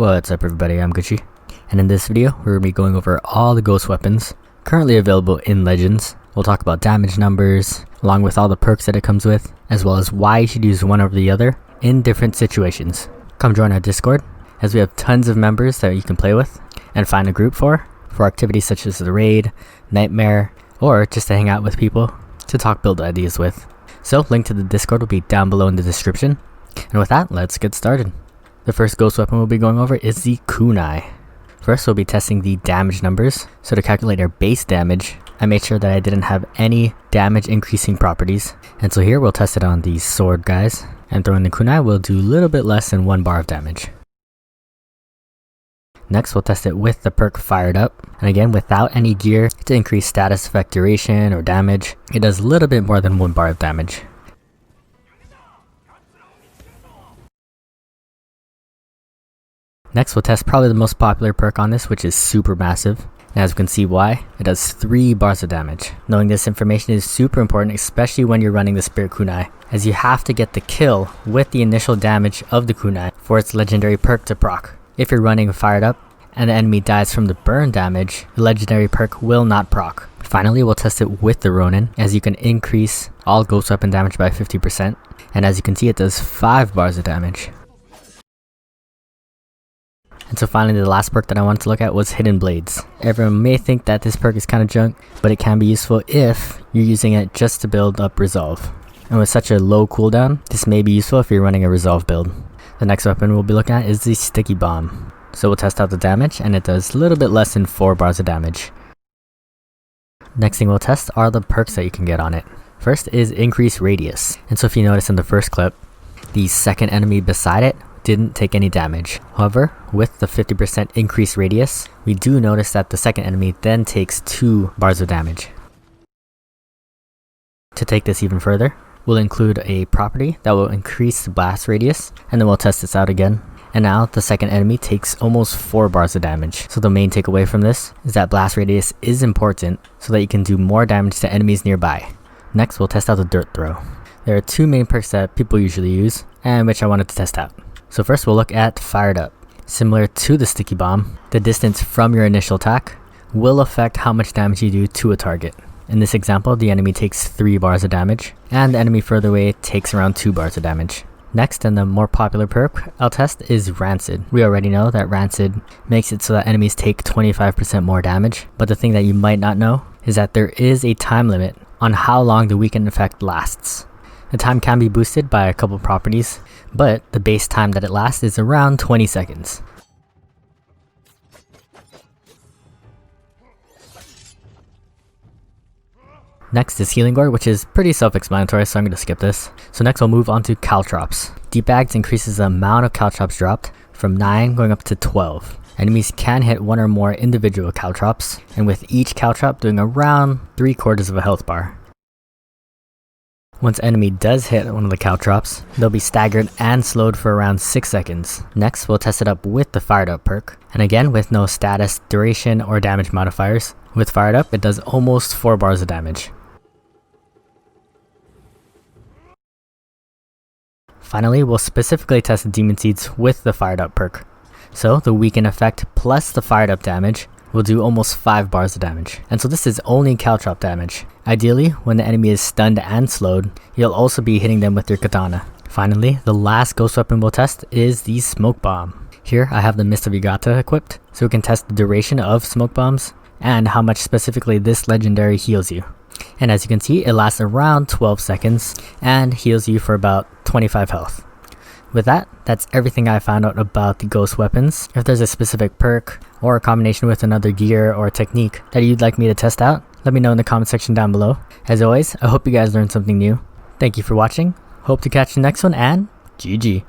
What's up everybody, I'm Gooshy, and in this video we're going to be going over all the ghost weapons currently available in Legends. We'll talk about damage numbers, along with all the perks that it comes with, as well as why you should use one over the other in different situations. Come join our Discord, as we have tons of members that you can play with and find a group for activities such as the raid, nightmare, or just to hang out with people to talk build ideas with. So link to the Discord will be down below in the description, and with that, let's get started. The first ghost weapon we'll be going over is the kunai. First, we'll be testing the damage numbers. So to calculate our base damage, I made sure that I didn't have any damage increasing properties. And so here we'll test it on these sword guys. And throwing the kunai will do a little bit less than 1 bar of damage. Next, we'll test it with the perk fired up. And again, without any gear to increase status effect duration or damage, it does a little bit more than 1 bar of damage. Next, we'll test probably the most popular perk on this, which is super massive. And as we can see why, it does 3 bars of damage. Knowing this information is super important, especially when you're running the spirit kunai, as you have to get the kill with the initial damage of the kunai for its legendary perk to proc. If you're running fired up and the enemy dies from the burn damage, the legendary perk will not proc. Finally, we'll test it with the Ronin, as you can increase all ghost weapon damage by 50%. And as you can see, it does 5 bars of damage. And so finally, the last perk that I wanted to look at was Hidden Blades. Everyone may think that this perk is kind of junk, but it can be useful if you're using it just to build up Resolve. And with such a low cooldown, this may be useful if you're running a Resolve build. The next weapon we'll be looking at is the Sticky Bomb. So we'll test out the damage, and it does a little bit less than 4 bars of damage. Next thing we'll test are the perks that you can get on it. First is Increase Radius. And so if you notice in the first clip, the second enemy beside it didn't take any damage. However, with the 50% increased radius, we do notice that the second enemy then takes 2 bars of damage. To take this even further, we'll include a property that will increase the blast radius, and then we'll test this out again. And now the second enemy takes almost 4 bars of damage. So the main takeaway from this is that blast radius is important so that you can do more damage to enemies nearby. Next, we'll test out the Dirt Throw. There are 2 main perks that people usually use, and which I wanted to test out. So first we'll look at Fired Up. Similar to the Sticky Bomb, the distance from your initial attack will affect how much damage you do to a target. In this example, the enemy takes 3 bars of damage, and the enemy further away takes around 2 bars of damage. Next, and the more popular perk I'll test is Rancid. We already know that Rancid makes it so that enemies take 25% more damage, but the thing that you might not know is that there is a time limit on how long the weakened effect lasts. The time can be boosted by a couple properties, but the base time that it lasts is around 20 seconds. Next is Healing Gourd, which is pretty self-explanatory, so I'm going to skip this. So next we'll move on to Caltrops. Deep Bags increases the amount of Caltrops dropped from 9 going up to 12. Enemies can hit 1 or more individual Caltrops, and with each Caltrop doing around 3/4 of a health bar. Once enemy does hit one of the Caltrops, they'll be staggered and slowed for around 6 seconds. Next, we'll test it up with the Fired Up perk. And again, with no status, duration, or damage modifiers. With Fired Up, it does almost 4 bars of damage. Finally, we'll specifically test the Demon Seeds with the Fired Up perk. So, the Weaken effect plus the Fired Up damage will do almost 5 bars of damage. And so this is only Caltrop damage. Ideally, when the enemy is stunned and slowed, you'll also be hitting them with your katana. Finally, the last ghost weapon we'll test is the Smoke Bomb. Here I have the Mist of YAGATA equipped, so we can test the duration of smoke bombs and how much specifically this legendary heals you. And as you can see, it lasts around 12 seconds and heals you for about 25 health. With that, that's everything I found out about the ghost weapons. If there's a specific perk or a combination with another gear or technique that you'd like me to test out, let me know in the comment section down below. As always, I hope you guys learned something new. Thank you for watching, hope to catch the next one, and GG.